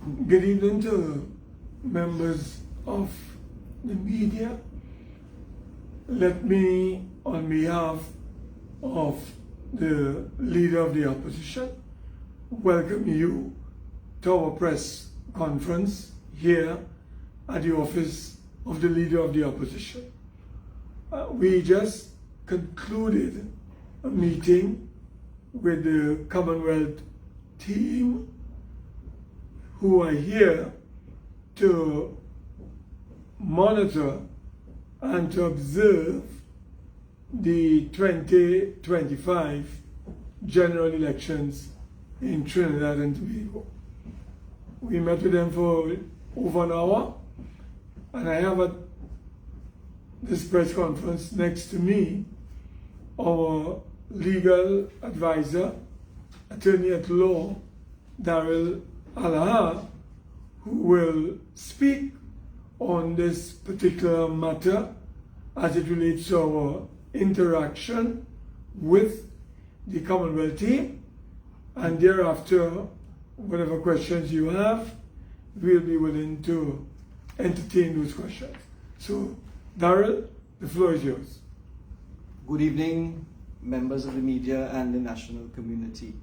Good evening to members of the media. Let me, on behalf of the Leader of the Opposition, welcome you to our press conference here at the office of the Leader of the Opposition. We just concluded a meeting with the Commonwealth team who are here to monitor and to observe the 2025 general elections in Trinidad and Tobago. We met with them for over an hour, and I have at this press conference next to me our legal advisor, attorney at law, Daryl Alaha, who will speak on this particular matter as it relates to our interaction with the Commonwealth team, and thereafter, whatever questions you have, we'll be willing to entertain those questions. So, Daryl, the floor is yours. Good evening, members of the media and the national community.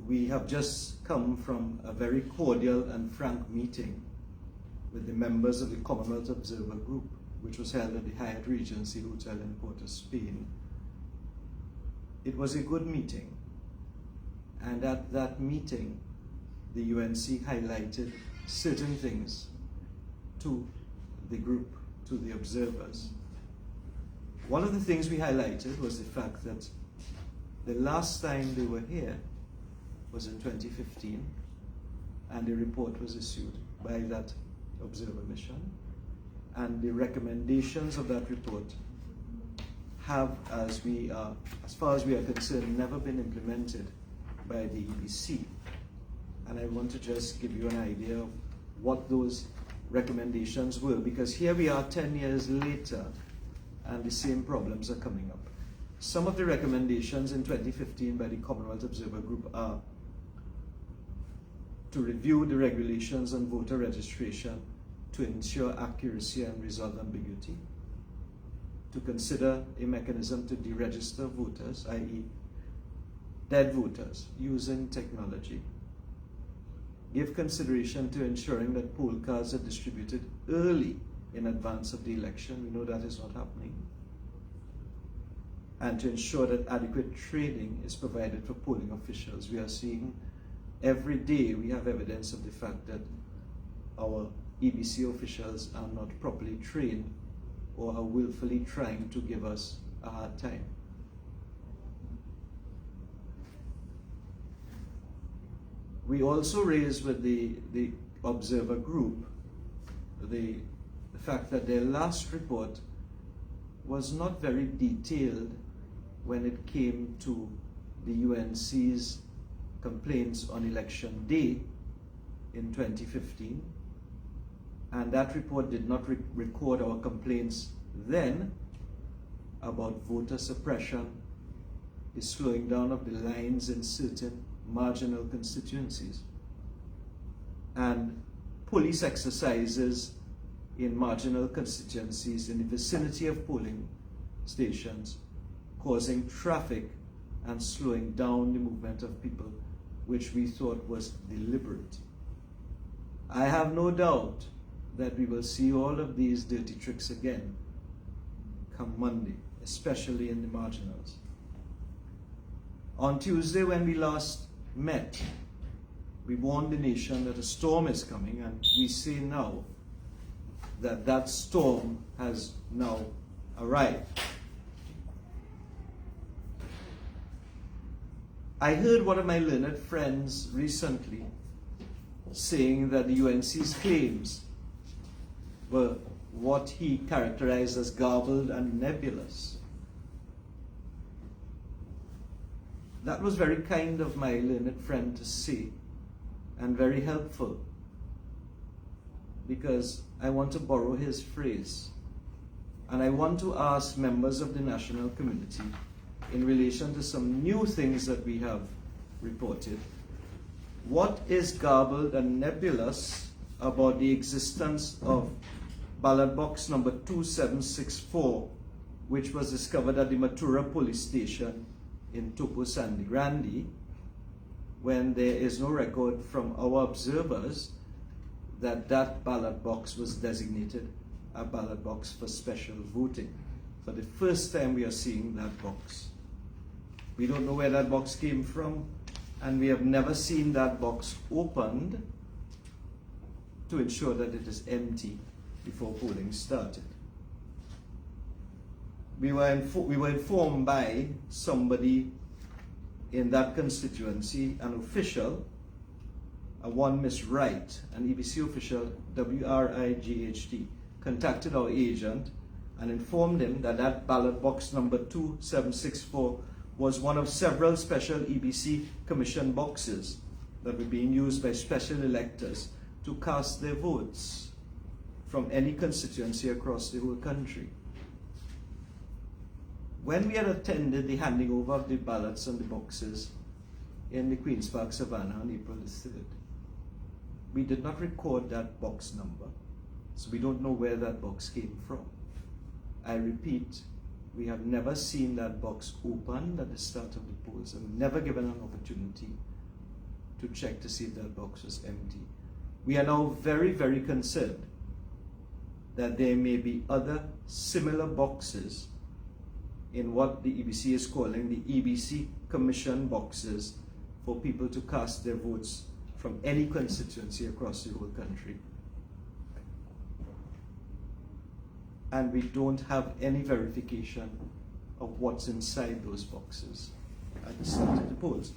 We have just come from a very cordial and frank meeting with the members of the Commonwealth Observer Group, which was held at the Hyatt Regency Hotel in Port of Spain. It was a good meeting, and at that meeting, the UNC highlighted certain things to the group, to the observers. One of the things we highlighted was the fact that the last time they were here was in 2015, and a report was issued by that observer mission, and the recommendations of that report have, as far as we are concerned, never been implemented by the EBC. And I want to just give you an idea of what those recommendations were, because here we are 10 years later and the same problems are coming up. Some of the recommendations in 2015 by the Commonwealth Observer Group are to review the regulations on voter registration to ensure accuracy and resolve ambiguity, to consider a mechanism to deregister voters, i.e. dead voters, using technology, give consideration to ensuring that poll cards are distributed early in advance of the election. We know that is not happening. And to ensure that adequate training is provided for polling officials. We are seeing every day, we have evidence of the fact that our EBC officials are not properly trained or are willfully trying to give us a hard time. We also raised with the observer group the fact that their last report was not very detailed when it came to the UNC's complaints on election day in 2015, and that report did not record our complaints then about voter suppression, the slowing down of the lines in certain marginal constituencies, and police exercises in marginal constituencies in the vicinity of polling stations, causing traffic and slowing down the movement of people, which we thought was deliberate. I have no doubt that we will see all of these dirty tricks again come Monday, especially in the marginals. On Tuesday, when we last met, we warned the nation that a storm is coming, and we say now that that storm has now arrived. I heard one of my learned friends recently saying that the UNC's claims were what he characterized as garbled and nebulous. That was very kind of my learned friend to say, and very helpful, because I want to borrow his phrase, and I want to ask members of the national community in relation to some new things that we have reported what is garbled and nebulous about the existence of ballot box number 2764, which was discovered at the Matura police station in Topo Sandy Grande, when there is no record from our observers that that ballot box was designated a ballot box for special voting. For the first time we are seeing that box. We don't know where that box came from, and we have never seen that box opened to ensure that it is empty before polling started. We were informed by somebody in that constituency, an official, one Miss Wright, an EBC official, WRIGHT, contacted our agent and informed him that that ballot box number 2764 was one of several special EBC commission boxes that were being used by special electors to cast their votes from any constituency across the whole country. When we had attended the handing over of the ballots and the boxes in the Queen's Park Savannah on April the 3rd, we did not record that box number, so we don't know where that box came from. I repeat, we have never seen that box opened at the start of the polls, and we've never given an opportunity to check to see if that box was empty. We are now very, very concerned that there may be other similar boxes in what the EBC is calling the EBC Commission boxes for people to cast their votes from any constituency across the whole country. And we don't have any verification of what's inside those boxes at the start of the polls.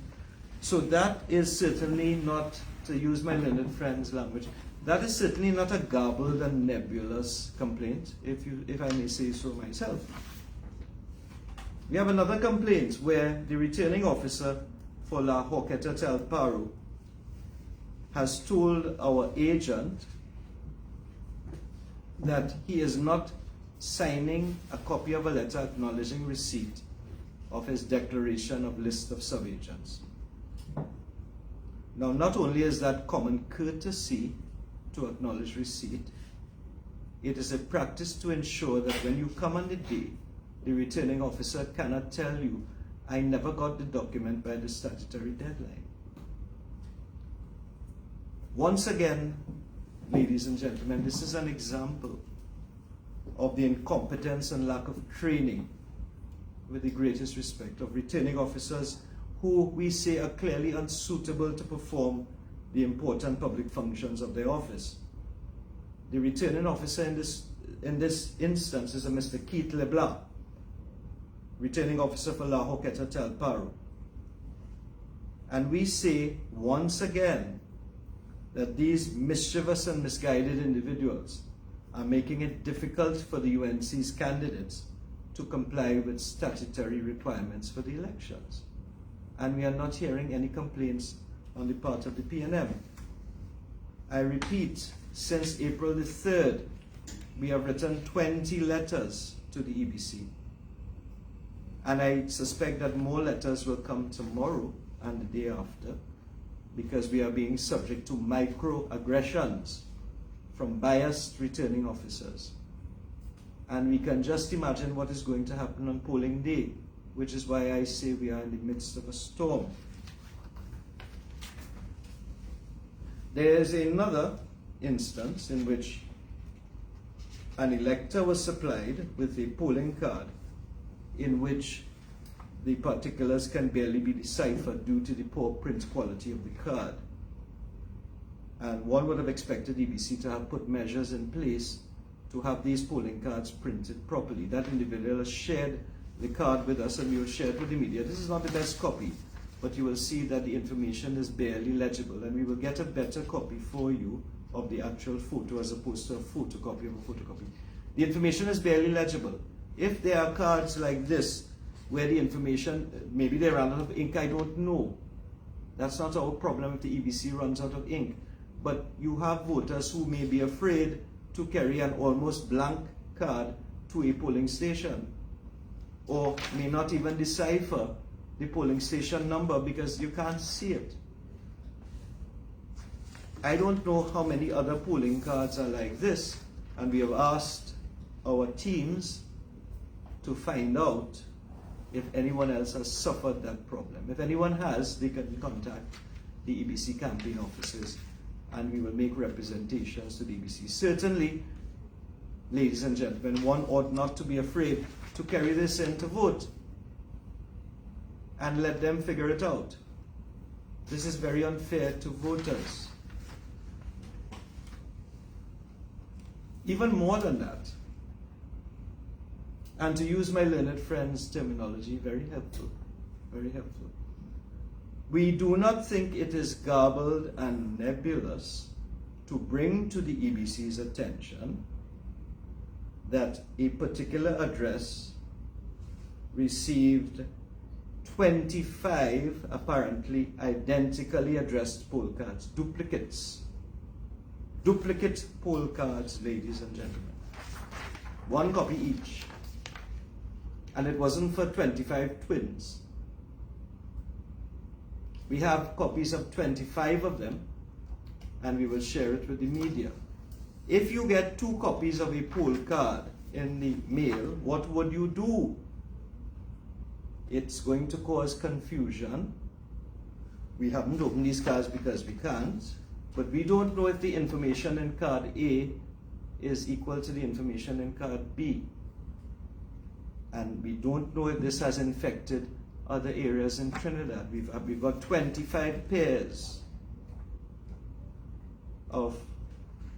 So that is certainly not, to use my learned friend's language, that is certainly not a garbled and nebulous complaint, if I may say so myself. We have another complaint where the returning officer for La Horquetta Tel Paro has told our agent that he is not signing a copy of a letter acknowledging receipt of his declaration of list of subagents. Now, not only is that common courtesy to acknowledge receipt, it is a practice to ensure that when you come on the day, the returning officer cannot tell you, I never got the document by the statutory deadline. Once again, ladies and gentlemen, this is an example of the incompetence and lack of training, with the greatest respect, of returning officers who we say are clearly unsuitable to perform the important public functions of their office. The returning officer in this instance is a Mr. Keith LeBlanc, returning officer for La Horquetta Tel Paro. And we say once again that these mischievous and misguided individuals are making it difficult for the UNC's candidates to comply with statutory requirements for the elections. And we are not hearing any complaints on the part of the PNM. I repeat, since April the 3rd, we have written 20 letters to the EBC. And I suspect that more letters will come tomorrow and the day after, because we are being subject to microaggressions from biased returning officers. And we can just imagine what is going to happen on polling day, which is why I say we are in the midst of a storm. There is another instance in which an elector was supplied with a polling card in which the particulars can barely be deciphered due to the poor print quality of the card. And one would have expected EBC to have put measures in place to have these polling cards printed properly. That individual has shared the card with us, and we will share it with the media. This is not the best copy, but you will see that the information is barely legible, and we will get a better copy for you of the actual photo as opposed to a photocopy of a photocopy. The information is barely legible. If there are cards like this, where the information, maybe they ran out of ink, I don't know. That's not our problem if the EBC runs out of ink. But you have voters who may be afraid to carry an almost blank card to a polling station, or may not even decipher the polling station number because you can't see it. I don't know how many other polling cards are like this, and we have asked our teams to find out if anyone else has suffered that problem. If anyone has, they can contact the EBC campaign offices and we will make representations to the EBC. Certainly, ladies and gentlemen, one ought not to be afraid to carry this in to vote and let them figure it out. This is very unfair to voters. Even more than that, and to use my learned friend's terminology, very helpful, very helpful. We do not think it is garbled and nebulous to bring to the EBC's attention that a particular address received 25 apparently identically addressed poll cards, duplicates. Duplicate poll cards, ladies and gentlemen. One copy each. And it wasn't for 25 twins. We have copies of 25 of them, and we will share it with the media. If you get 2 copies of a poll card in the mail, what would you do? It's going to cause confusion. We haven't opened these cards because we can't, but we don't know if the information in card A is equal to the information in card B. And we don't know if this has infected other areas in Trinidad. We've got 25 pairs of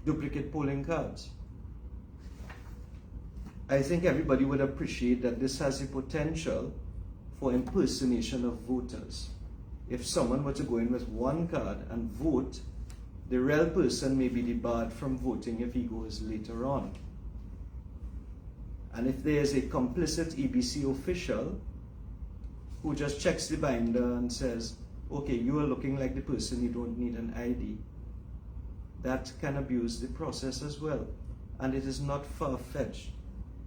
duplicate polling cards. I think everybody would appreciate that this has a potential for impersonation of voters. If someone were to go in with one card and vote, the real person may be debarred from voting if he goes later on. And if there is a complicit EBC official who just checks the binder and says, okay, you are looking like the person, you don't need an ID, that can abuse the process as well. And it is not far-fetched,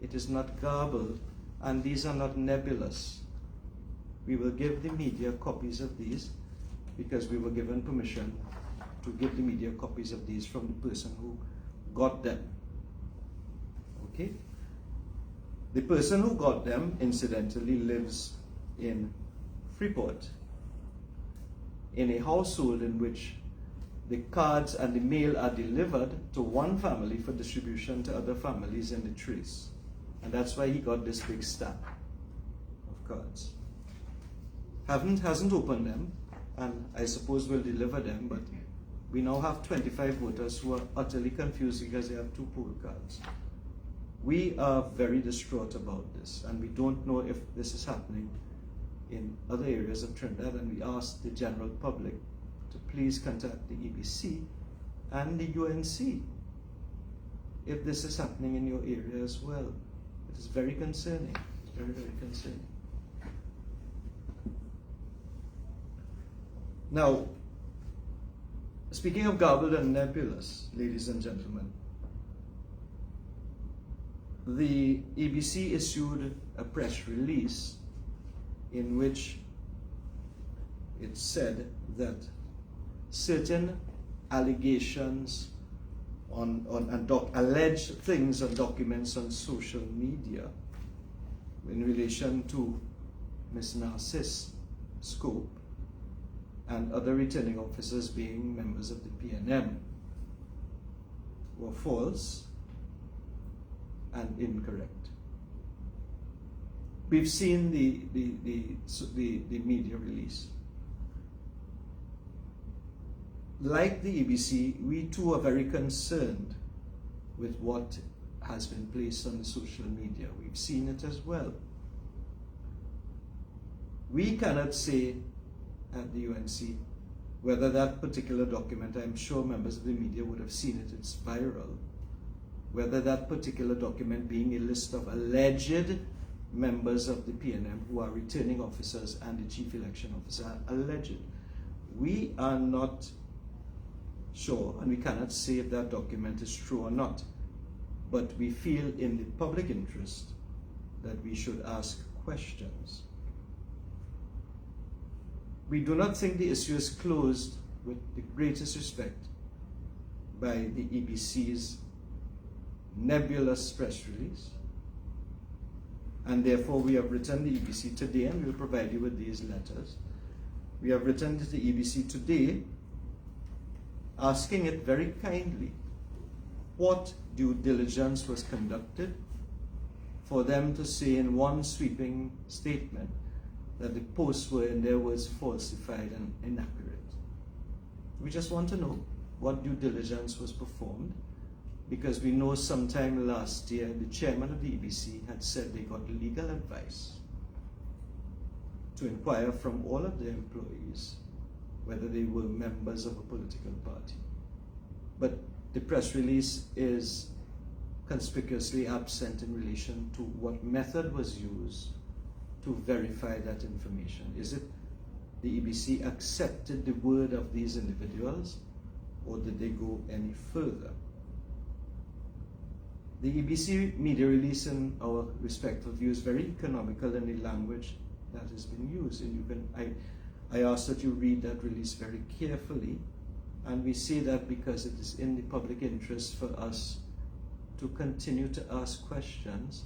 it is not garbled, and these are not nebulous. We will give the media copies of these because we were given permission to give the media copies of these from the person who got them. Okay? The person who got them, incidentally, lives in Freeport, in a household in which the cards and the mail are delivered to one family for distribution to other families in the trace. And that's why he got this big stack of cards. Hasn't opened them, and I suppose will deliver them, but we now have 25 voters who are utterly confused because they have 2 poll cards. We are very distraught about this, and we don't know if this is happening in other areas of Trinidad, and we ask the general public to please contact the EBC and the UNC if this is happening in your area as well. It is very concerning. It's very, very concerning. Now, speaking of garbled and nebulous, ladies and gentlemen, the EBC issued a press release in which it said that certain allegations alleged things on documents on social media in relation to Ms. Narcis Scope and other returning officers being members of the PNM were false and incorrect. We've seen the media release. Like the EBC, we too are very concerned with what has been placed on the social media. We've seen it as well. We cannot say at the UNC whether that particular document, I'm sure members of the media would have seen it, it's viral, whether that particular document being a list of alleged members of the PNM who are returning officers and the chief election officer are alleged. We are not sure, and we cannot say if that document is true or not, but we feel in the public interest that we should ask questions. We do not think the issue is closed with the greatest respect by the EBC's nebulous press release, and therefore we have written the EBC today, and we'll provide you with these letters. We have written to the EBC today asking it very kindly what due diligence was conducted for them to say in one sweeping statement that the posts were, in their words, falsified and inaccurate. We just want to know what due diligence was performed, because we know sometime last year the chairman of the EBC had said they got legal advice to inquire from all of their employees whether they were members of a political party. But the press release is conspicuously absent in relation to what method was used to verify that information. Is it the EBC accepted the word of these individuals, or did they go any further? The EBC media release, in our respectful view, is very economical in the language that has been used. And you can, I ask that you read that release very carefully, and we say that because it is in the public interest for us to continue to ask questions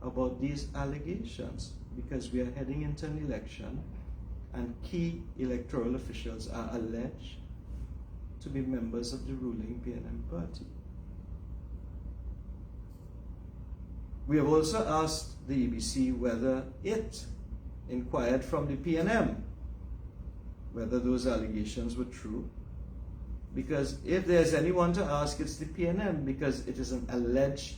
about these allegations, because we are heading into an election and key electoral officials are alleged to be members of the ruling PNM party. We have also asked the EBC whether it inquired from the PNM whether those allegations were true, because if there's anyone to ask, it's the PNM, because it is an alleged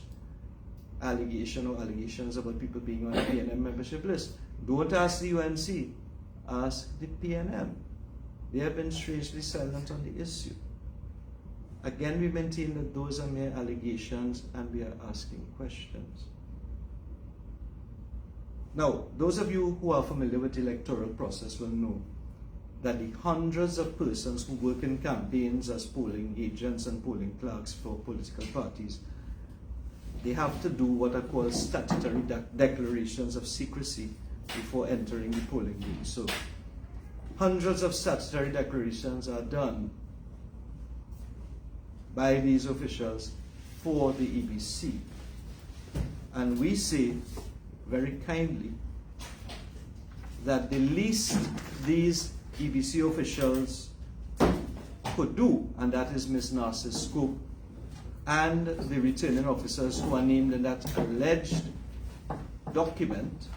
allegation or allegations about people being on the PNM membership list. Don't ask the UNC, ask the PNM. They have been strangely silent on the issue. Again, we maintain that those are mere allegations and we are asking questions. Now, those of you who are familiar with the electoral process will know that the hundreds of persons who work in campaigns as polling agents and polling clerks for political parties, they have to do what are called statutory declarations of secrecy before entering the polling booth. So hundreds of statutory declarations are done by these officials for the EBC. And we say very kindly that the least these EBC officials could do, and that is Ms. Narcis's scope, and the returning officers who are named in that alleged document,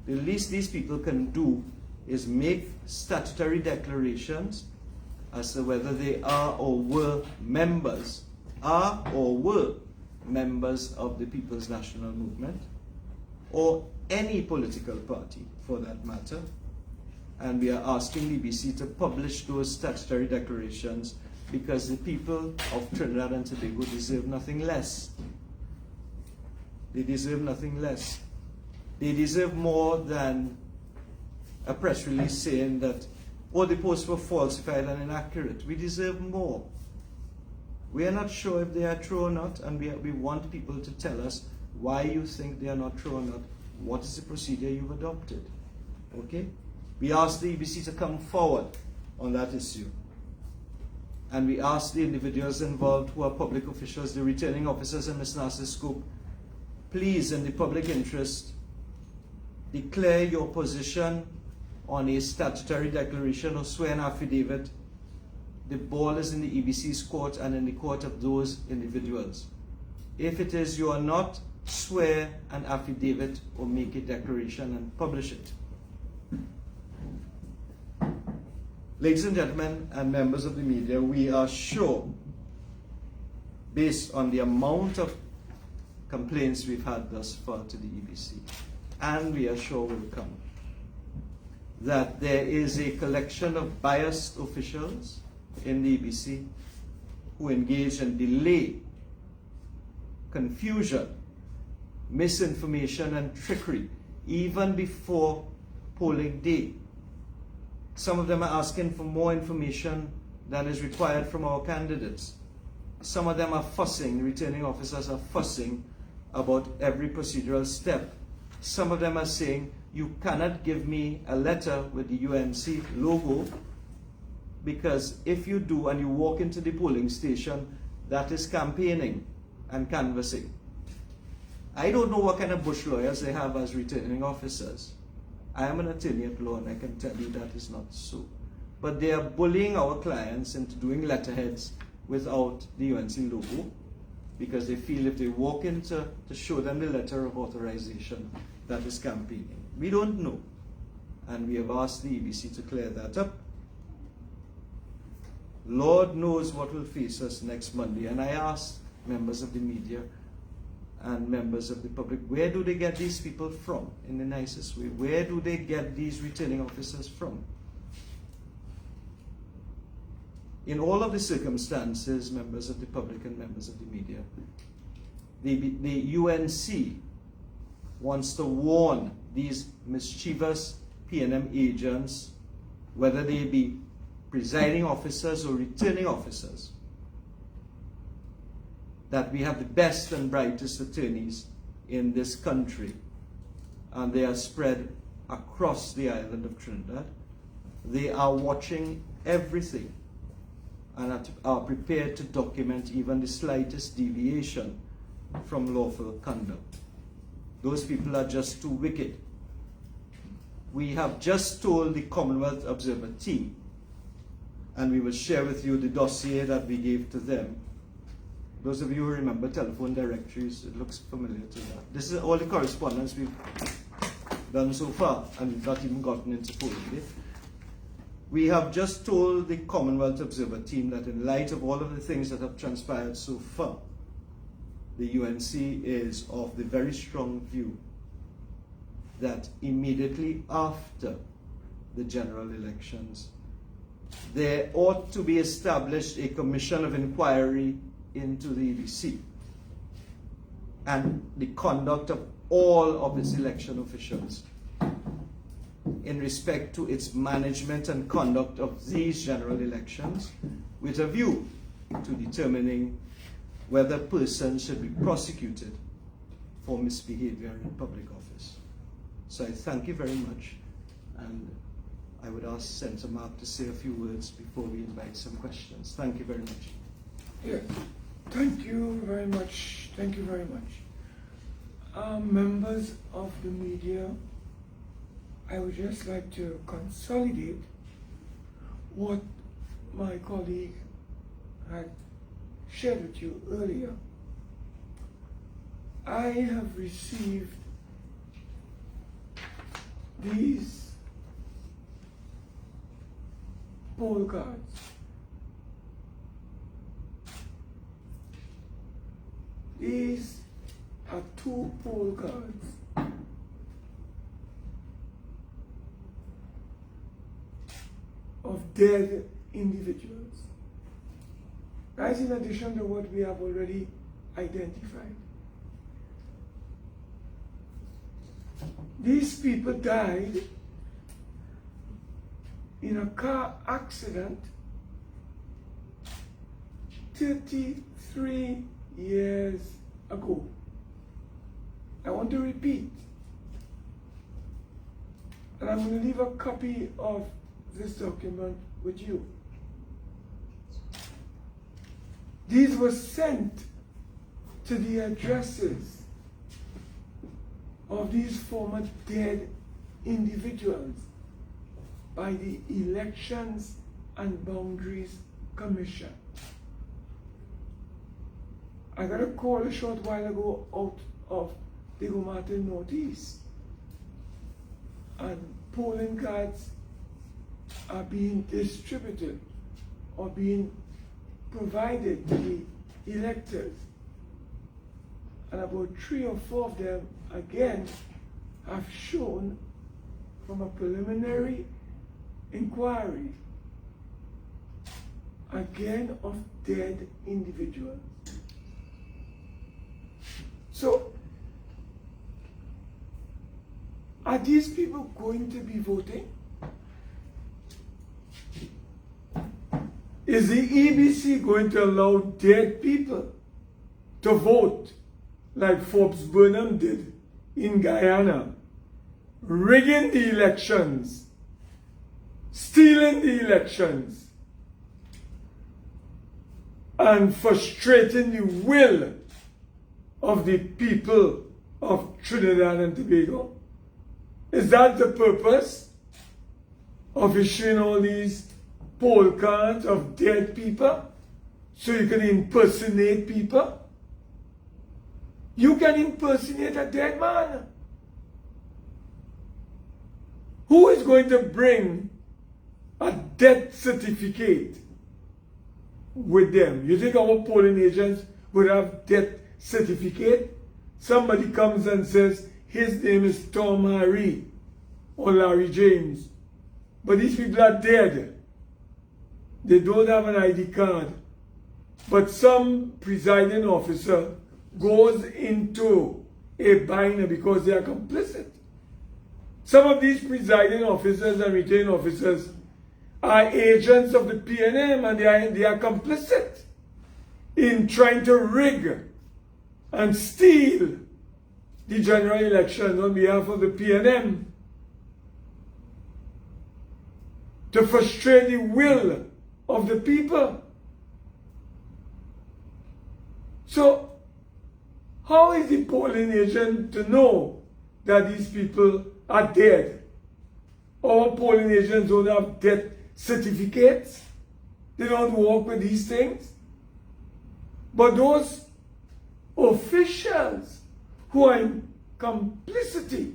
the least these people can do is make statutory declarations as to whether they are or were members of the People's National Movement, or any political party for that matter. And we are asking the EBC to publish those statutory declarations, because the people of Trinidad and Tobago deserve nothing less. They deserve nothing less. They deserve more than a press release saying that, oh, the posts were falsified and inaccurate. We deserve more. We are not sure if they are true or not, and we want people to tell us why you think they are not true or not. What is the procedure you've adopted? Okay? We ask the EBC to come forward on that issue. And we ask the individuals involved who are public officials, the returning officers and Ms. Narcis's scope, please, in the public interest, declare your position on a statutory declaration or swear an affidavit. The ball is in the EBC's court and in the court of those individuals. If it is you are not, swear an affidavit or make a declaration and publish it. Ladies and gentlemen and members of the media, we are sure, based on the amount of complaints we've had thus far to the EBC, and we are sure will come, that there is a collection of biased officials in the EBC who engage in delay, confusion, misinformation and trickery even before polling day. Some of them are asking for more information than is required from our candidates. Some of them are fussing, the returning officers are fussing about every procedural step. Some of them are saying, you cannot give me a letter with the UNC logo because if you do and you walk into the polling station, that is campaigning and canvassing. I don't know what kind of bush lawyers they have as returning officers. I am an attorney at law and I can tell you that is not so. But they are bullying our clients into doing letterheads without the UNC logo, because they feel if they walk in to show them the letter of authorization, that is campaigning. We don't know. And we have asked the EBC to clear that up. Lord knows what will face us next Monday. And I asked members of the media and members of the public, where do they get these people from in the nicest way? Where do they get these returning officers from? In all of the circumstances, members of the public and members of the media, the UNC wants to warn these mischievous PNM agents, whether they be presiding officers or returning officers, that we have the best and brightest attorneys in this country, and they are spread across the island of Trinidad. They are watching everything and are prepared to document even the slightest deviation from lawful conduct. Those people are just too wicked. We have just told the Commonwealth Observer Team, and we will share with you the dossier that we gave to them. Those of you who remember telephone directories, it looks familiar to that. This is all the correspondence we've done so far, and we've not even gotten into polling yet. We have just told the Commonwealth Observer Team that in light of all of the things that have transpired so far, the UNC is of the very strong view that immediately after the general elections, there ought to be established a commission of inquiry into the EBC and the conduct of all of its election officials in respect to its management and conduct of these general elections, with a view to determining whether persons should be prosecuted for misbehavior in public office. So I thank you very much, and I would ask Senator Mark to say a few words before we invite some questions. Thank you very much. Yeah, thank you very much. Thank you very much. Members of the media, I would just like to consolidate what my colleague had shared with you earlier. I have received these poll cards. These are 2 poll cards of dead individuals. That's in addition to what we have already identified. These people died in a car accident 33 years ago. I want to repeat, and I'm going to leave a copy of this document with you. These were sent to the addresses of these former dead individuals by the Elections and Boundaries Commission. I got a call a short while ago out of the Martin Northeast, and polling cards are being distributed or being provided to the electors, and about 3 or 4 of them again have shown from a preliminary inquiry again of dead individuals. So are these people going to be voting? Is the EBC going to allow dead people to vote like Forbes Burnham did in Guyana, rigging the elections, stealing the elections, and frustrating the will of the people of Trinidad and Tobago? Is that the purpose of issuing all these poll cards of dead people so you can impersonate people? You can impersonate a dead man. Who is going to bring a death certificate with them? You think our polling agents would have death certificate? Somebody comes and says his name is Tom Harry or Larry James, but these people are dead. They don't have an ID card. But some presiding officer goes into a binder because they are complicit. Some of these presiding officers and returning officers are agents of the PNM, and they are complicit in trying to rig and steal the general election on behalf of the PNM to frustrate the will of the people. So, how is the polling agent to know that these people are dead? Our polling agents don't have death certificates. They don't work with these things. But those officials who are in complicity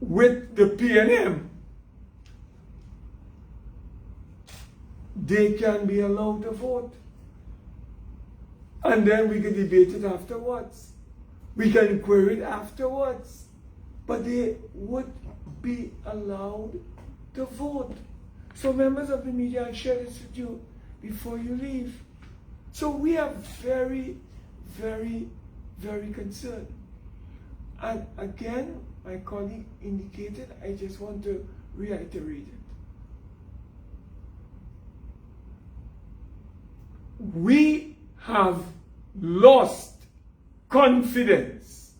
with the PNM, they can be allowed to vote. And then we can debate it afterwards. We can query it afterwards. But they would be allowed to vote. So members of the media, I'll share this with you before you leave. So we are very, very, very concerned. And again, my colleague indicated, I just want to reiterate it. We have lost confidence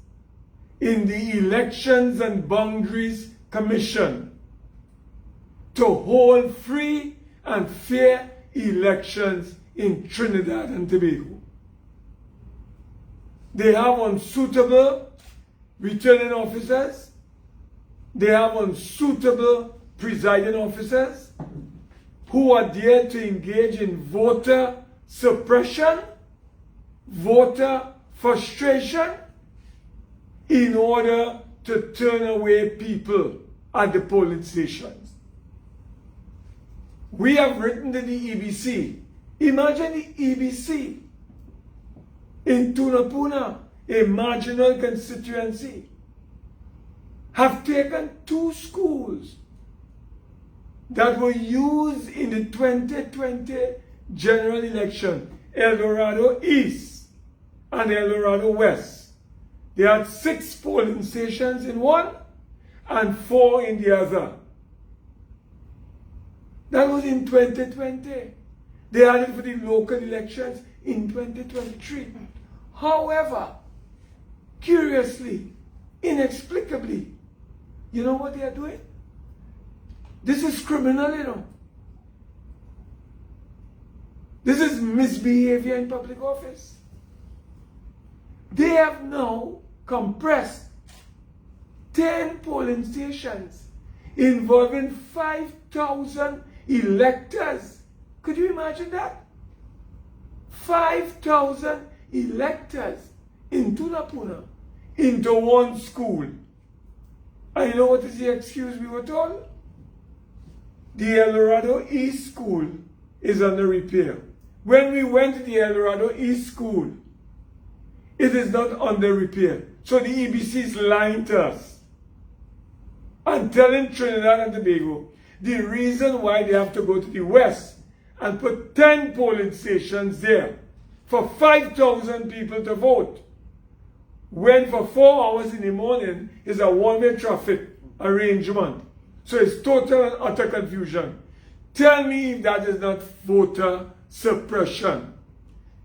in the Elections and Boundaries Commission to hold free and fair elections in Trinidad and Tobago. They have unsuitable returning officers. They have unsuitable presiding officers who are there to engage in voter suppression, voter frustration, in order to turn away people at the polling stations. We have written to the EBC. Imagine the EBC in Tunapuna, a marginal constituency, have taken 2 schools that were used in the 2020 general election, El Dorado East and El Dorado West. They had 6 polling stations in one and 4 in the other. That was in 2020. They had it for the local elections in 2023. However, curiously, inexplicably, you know what they are doing? This is criminal, you know. This is misbehavior in public office. They have now compressed 10 polling stations involving 5,000 electors. Could you imagine that? 5,000 electors in Tunapuna into one school. And you know what is the excuse we were told? The El Dorado East School is under repair. When we went to the El Dorado East School, it is not under repair. So the EBC is lying to us and telling Trinidad and Tobago the reason why they have to go to the West and put 10 polling stations there for 5,000 people to vote, when for 4 hours in the morning is a one-way traffic arrangement. So it's total and utter confusion. Tell me if that is not voter suppression.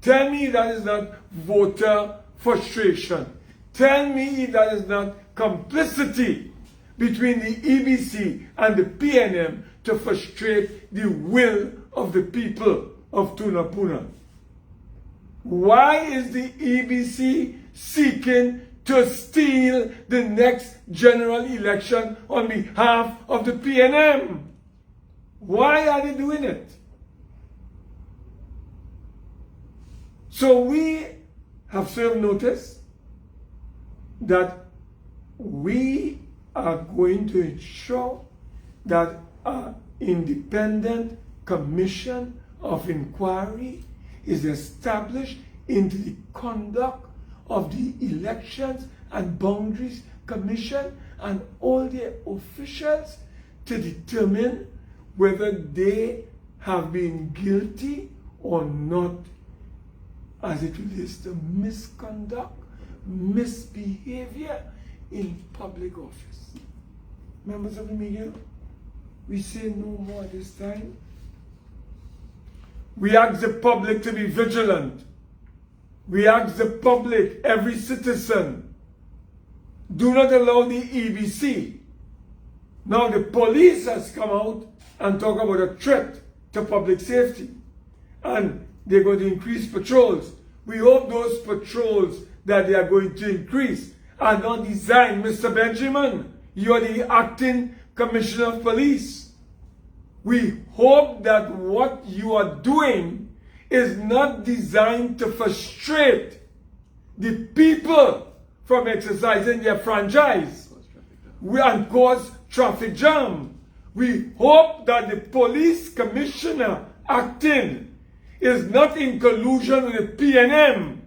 Tell me if that is not voter frustration. Tell me if that is not complicity between the EBC and the PNM to frustrate the will of the people of Tunapuna? Why is the EBC seeking to steal the next general election on behalf of the PNM? Why are they doing it? So we have served notice that we are going to ensure that an independent commission of inquiry is established into the conduct of the Elections and Boundaries Commission and all their officials to determine whether they have been guilty or not as it relates to misconduct, misbehavior in public office. Members of the media, we say no more this time. We ask the public to be vigilant. We ask the public, every citizen, do not allow the EBC. Now the police has come out and talk about a threat to public safety. And they're going to increase patrols. We hope those patrols that they are going to increase are not designed. Mr. Benjamin, you are the acting commissioner of police. We hope that what you are doing is not designed to frustrate the people from exercising their franchise and cause traffic jam. We hope that the police commissioner acting is not in collusion with the PNM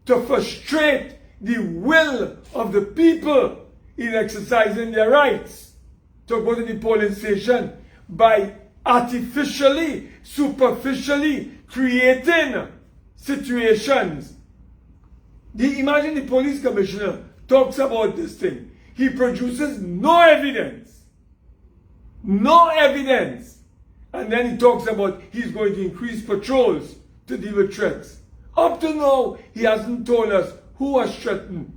to frustrate the will of the people in exercising their rights to go to the polling station by artificially, superficially creating situations. Imagine the police commissioner talks about this thing. He produces no evidence. No evidence. And then he talks about he's going to increase patrols to deal with threats. Up to now, he hasn't told us who was threatened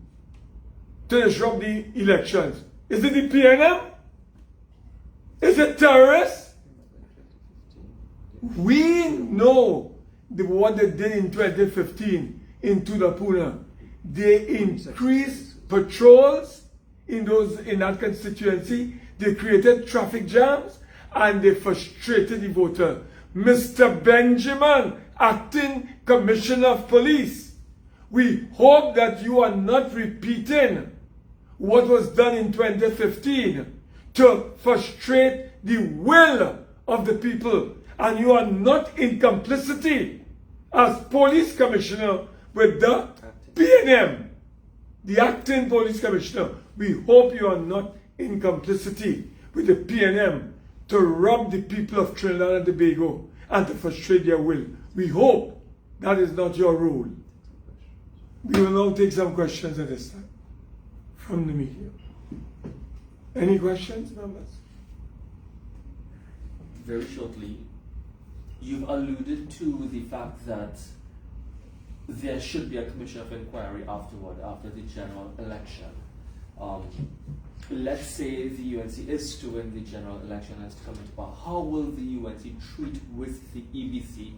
to disrupt the elections. Is it the PNM? Is it terrorists? We know what they did in 2015 in Tunapuna. They increased patrols in that constituency. They created traffic jams and they frustrated the voter. Mr. Benjamin, acting commissioner of police, we hope that you are not repeating what was done in 2015 to frustrate the will of the people, and you are not in complicity as police commissioner with the PNM, the acting police commissioner. We hope you are not in complicity with the PNM to rob the people of Trinidad and Tobago and to frustrate their will. We hope that is not your role. We will now take some questions at this time from the media. Any questions, members? Very shortly, you've alluded to the fact that there should be a commission of inquiry afterward, after the general election. Let's say the UNC is to win the general election and to come into power. How will the UNC treat with the EBC?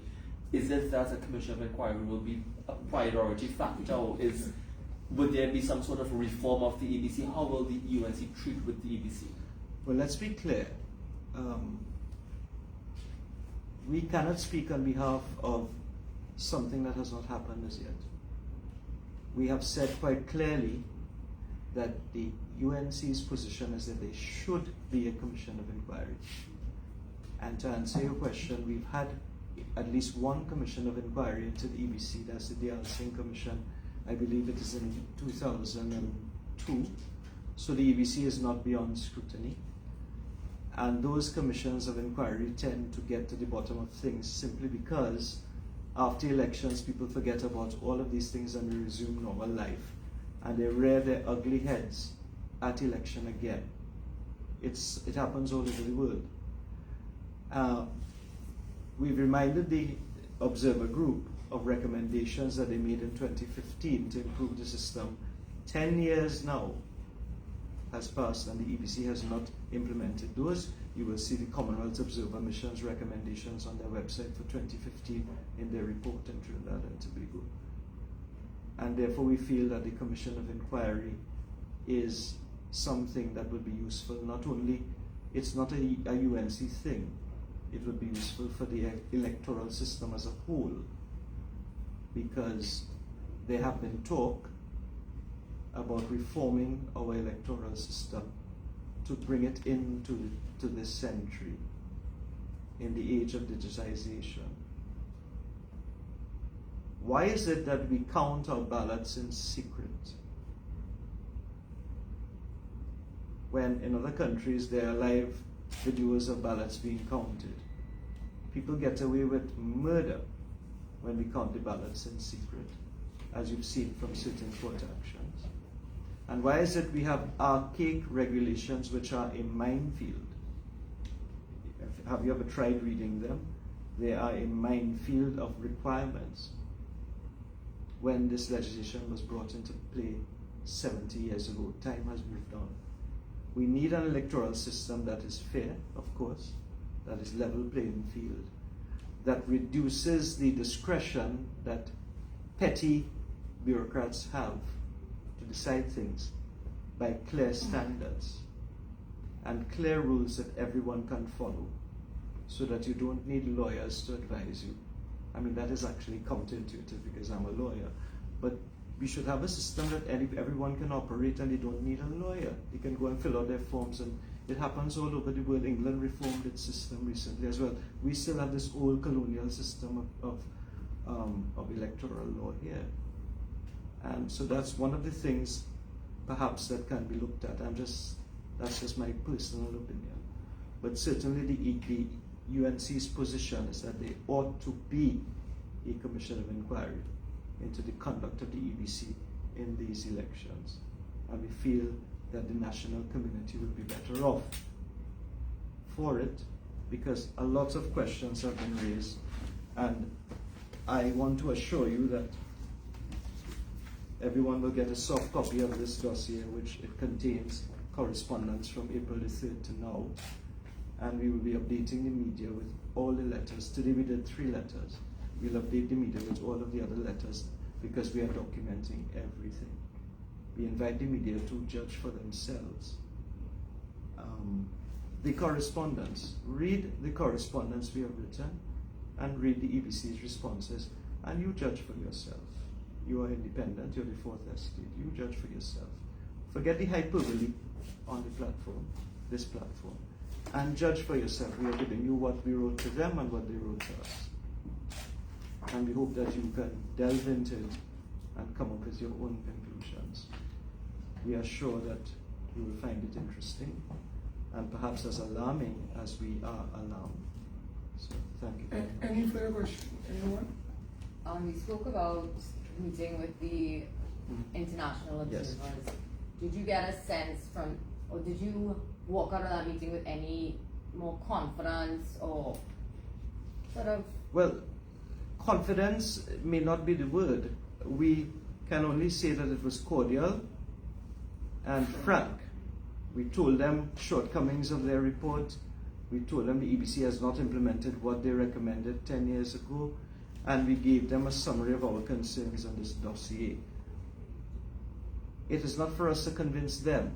Is it that a commission of inquiry will be a priority factor, or would there be some sort of reform of the EBC? How will the UNC treat with the EBC? Well, let's be clear. We cannot speak on behalf of something that has not happened as yet. We have said quite clearly that the UNC's position is that there should be a commission of inquiry. And to answer your question, we've had at least one commission of inquiry into the EBC. That's the Dayal Singh Commission. I believe it is in 2002. So the EBC is not beyond scrutiny. And those commissions of inquiry tend to get to the bottom of things simply because after elections, people forget about all of these things and they resume normal life. And they rear their ugly heads at election again. It happens all over the world. We've reminded the observer group of recommendations that they made in 2015 to improve the system. 10 years now, has passed and the EBC has not implemented those. You will see the Commonwealth Observer Mission's recommendations on their website for 2015 in their report in Trinidad and Tobago. And therefore we feel that the Commission of Inquiry is something that would be useful. Not only, it's not a UNC thing, it would be useful for the electoral system as a whole, because there have been talk about reforming our electoral system to bring it into this century, in the age of digitization. Why is it that we count our ballots in secret, when in other countries there are live videos of ballots being counted? People get away with murder when we count the ballots in secret, as you've seen from certain court actions. And why is it we have archaic regulations which are a minefield? Have you ever tried reading them? They are a minefield of requirements. When this legislation was brought into play 70 years ago, time has moved on. We need an electoral system that is fair, of course, that is level playing field, that reduces the discretion that petty bureaucrats have to decide things, by clear standards and clear rules that everyone can follow, so that you don't need lawyers to advise you. I mean, that is actually counterintuitive because I'm a lawyer, but we should have a system that everyone can operate and they don't need a lawyer. They can go and fill out their forms, and it happens all over the world. England reformed its system recently as well. We still have this old colonial system of electoral law here. And so that's one of the things perhaps that can be looked at. That's just my personal opinion. But certainly the UNC's position is that there ought to be a commission of inquiry into the conduct of the EBC in these elections. And we feel that the national community would be better off for it, because a lot of questions have been raised. And I want to assure you that everyone will get a soft copy of this dossier, which it contains correspondence from April the 3rd to now. And we will be updating the media with all the letters. Today we did 3 letters. We'll update the media with all of the other letters because we are documenting everything. We invite the media to judge for themselves. The correspondence. Read the correspondence we have written and read the EBC's responses, and you judge for yourself. You are independent, you're the fourth estate. You judge for yourself. Forget the hyperbole on the platform, this platform, and judge for yourself. We are giving you what we wrote to them and what they wrote to us. And we hope that you can delve into it and come up with your own conclusions. We are sure that you will find it interesting and perhaps as alarming as we are alarmed. So thank you very much. Any further question? Anyone? We spoke about meeting with the international observers. Yes. Did you get a sense from, or did you walk out of that meeting with any more confidence or sort of? Well, confidence may not be the word. We can only say that it was cordial and frank. We told them shortcomings of their report. We told them the EBC has not implemented what they recommended 10 years ago, and we gave them a summary of our concerns on this dossier. It is not for us to convince them.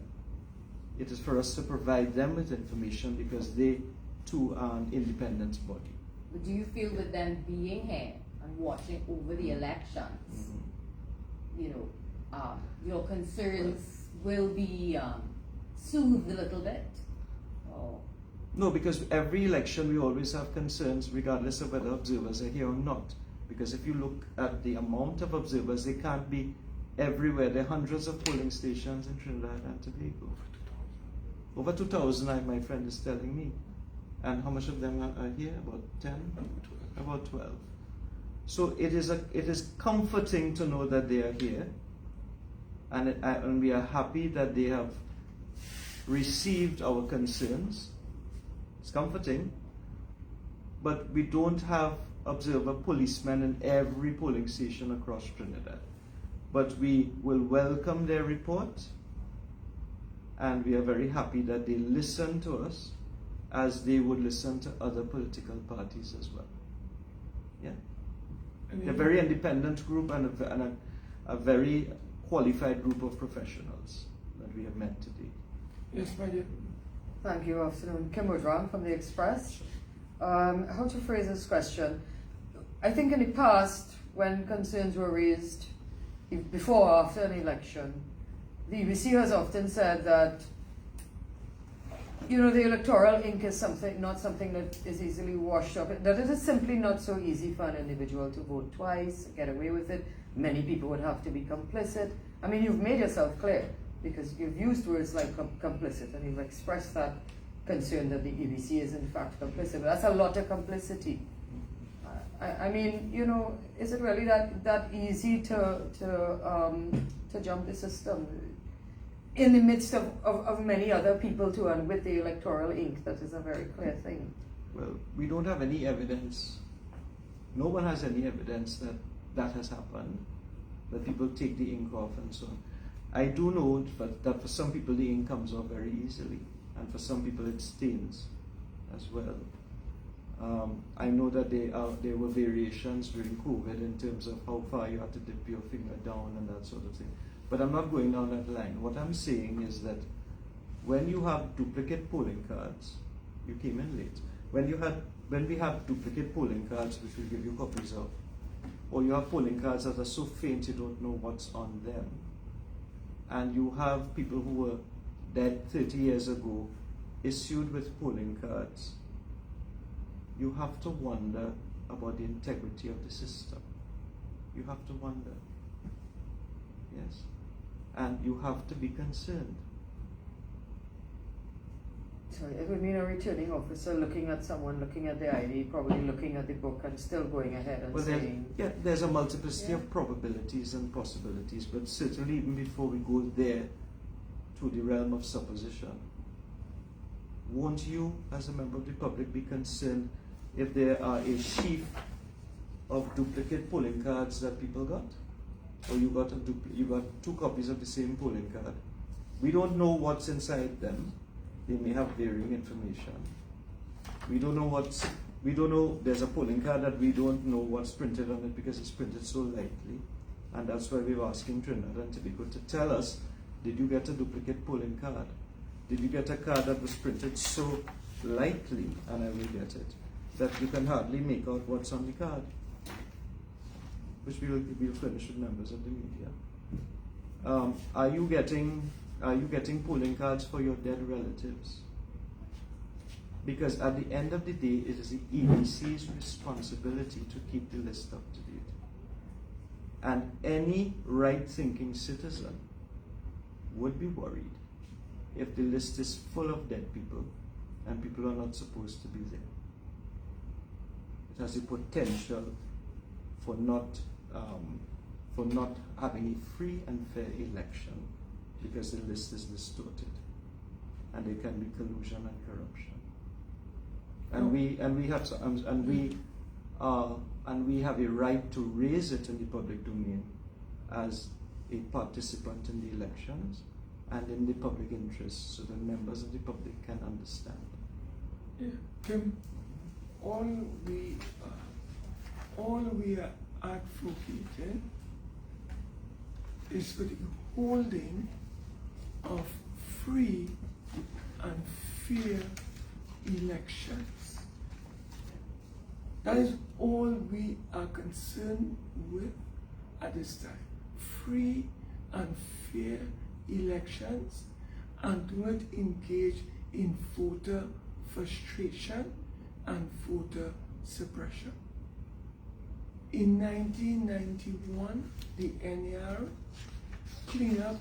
It is for us to provide them with information because they too are an independent body. But do you feel with them being here and watching over the elections, your concerns will be soothed a little bit? Or? No, because every election we always have concerns regardless of whether observers are here or not. Because if you look at the amount of observers, they can't be everywhere. There are hundreds of polling stations in Trinidad and Tobago. Over 2,000, my friend is telling me. And how much of them are here? About 10? About 12. So it is comforting to know that they are here. And we are happy that they have received our concerns. It's comforting. But we don't have observer policemen in every polling station across Trinidad. But we will welcome their report, And we are very happy that they listen to us as they would listen to other political parties as well. Yeah. They're a very independent group and a very qualified group of professionals that we have met today. Yes, my dear. Thank you, afternoon. Kim Woodrow from the Express. How to phrase this question? I think in the past, when concerns were raised before or after an election, the EBC has often said that, the electoral ink is not something that is easily washed up, that it is simply not so easy for an individual to vote twice, get away with it. Many people would have to be complicit. I mean, you've made yourself clear, because you've used words like complicit, and you've expressed that concern that the EBC is in fact complicit. But that's a lot of complicity. I mean, is it really that easy to jump the system in the midst of many other people too, and with the electoral ink? That is a very clear thing. Well, we don't have any evidence. No one has any evidence that that has happened, that people take the ink off and so on. I do know that for some people the ink comes off very easily, and for some people it stains as well. I know that there were variations during COVID in terms of how far you had to dip your finger down and that sort of thing. But I'm not going down that line. What I'm saying is that when you have duplicate polling cards, you came in late. When we have duplicate polling cards, which we'll give you copies of, or you have polling cards that are so faint you don't know what's on them, and you have people who were dead 30 years ago issued with polling cards, you have to wonder about the integrity of the system. You have to wonder. Yes. And you have to be concerned. So it would mean a returning officer looking at someone, looking at the ID, probably looking at the book, and still going ahead and saying... There's a multiplicity of probabilities and possibilities, but certainly even before we go there to the realm of supposition, won't you, as a member of the public, be concerned if there are a sheaf of duplicate polling cards that people got? Or you got two copies of the same polling card. We don't know what's inside them. They may have varying information. We don't know, there's a polling card that we don't know what's printed on it because it's printed so lightly. And that's why we're asking Trinidad and Tobago to tell us, did you get a duplicate polling card? Did you get a card that was printed so lightly, and I will get it, that you can hardly make out what's on the card? Which we will furnish with members of the media. Are you getting polling cards for your dead relatives? Because at the end of the day, it is the EBC's responsibility to keep the list up to date. And any right-thinking citizen would be worried if the list is full of dead people and people are not supposed to be there. It has the potential for not having a free and fair election because the list is distorted, and there can be collusion and corruption. And we have a right to raise it in the public domain as a participant in the elections and in the public interest, so that members of the public can understand. Yeah, Kim, all we are advocating is for the holding of free and fair elections. That is all we are concerned with at this time. Free and fair elections, and do not engage in voter frustration and voter suppression. In 1991, the NER cleaned up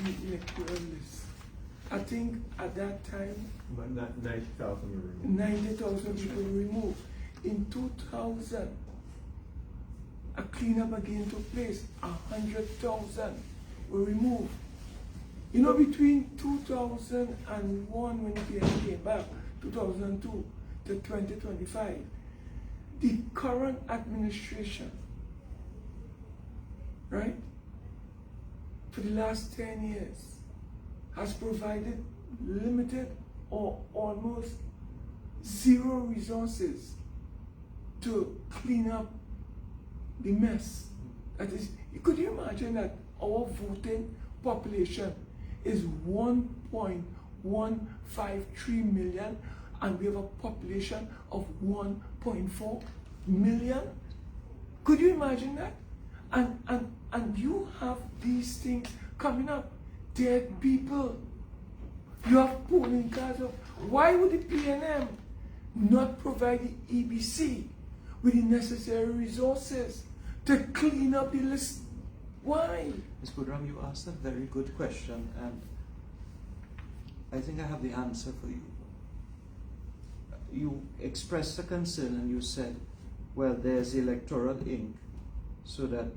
the electoral list. I think at that time, But not 90,000 were removed. 90,000 people were removed. In 2000, a cleanup again took place. 100,000 were removed. Between 2001, when the came back, 2002 to 2025, the current administration, right, for the last 10 years, has provided limited or almost zero resources to clean up the mess. That is, could you imagine that our voting population is 1.153 million and we have a population of 1.4 million? Could you imagine that? And you have these things coming up. Dead people. You have polling cards up. Why would the PNM not provide the EBC with the necessary resources to clean up the list? Why? Ms. Budram, you asked a very good question, and I think I have the answer for you. You expressed a concern and you said, well, there's electoral ink, so that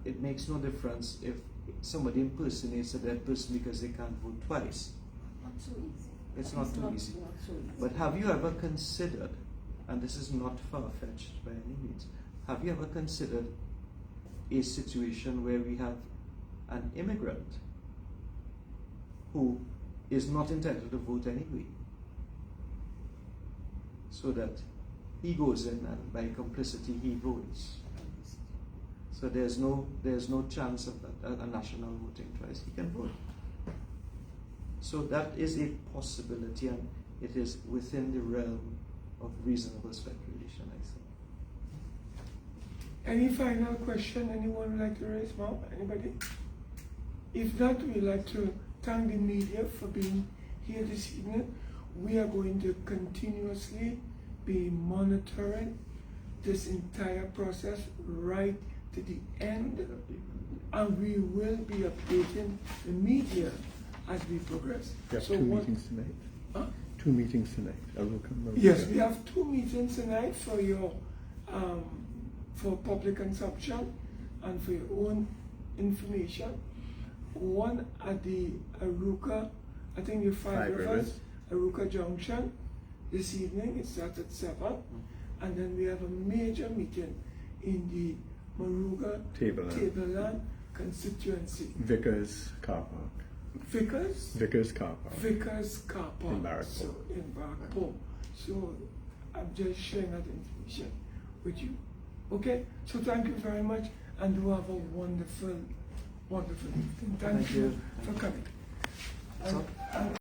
it makes no difference if somebody impersonates a dead person because they can't vote twice. Not so easy. It's not too easy. Not so easy. But have you ever considered, and this is not far-fetched by any means, have you ever considered a situation where we have an immigrant who is not entitled to vote anyway, so that he goes in and by complicity he votes? So there's no chance of that, a national voting twice. He can vote. So that is a possibility, and it is within the realm of reasonable speculation, I think. Any final question anyone would like to raise, Mom? Anybody? If not, we'd like to thank the media for being here this evening. We are going to continuously be monitoring this entire process right to the end, and we will be updating the media as we progress. You have So two what- meetings tonight. Huh? 2 meetings tonight. Aruka. Yes, we have 2 meetings tonight for your for public consumption and for your own information. One at the Aruka, I think the Five Rivers, Aruka Junction this evening. It starts at 7, and then we have a major meeting in the Maruga Tableland constituency. Vickers Car Park. Vickers Car Park. Vickers Car Park. In Barrackpore. So, in Barrackpore. So I'm just sharing that information with you. Okay? So thank you very much, and do have a wonderful, wonderful evening. Thank you for coming. So,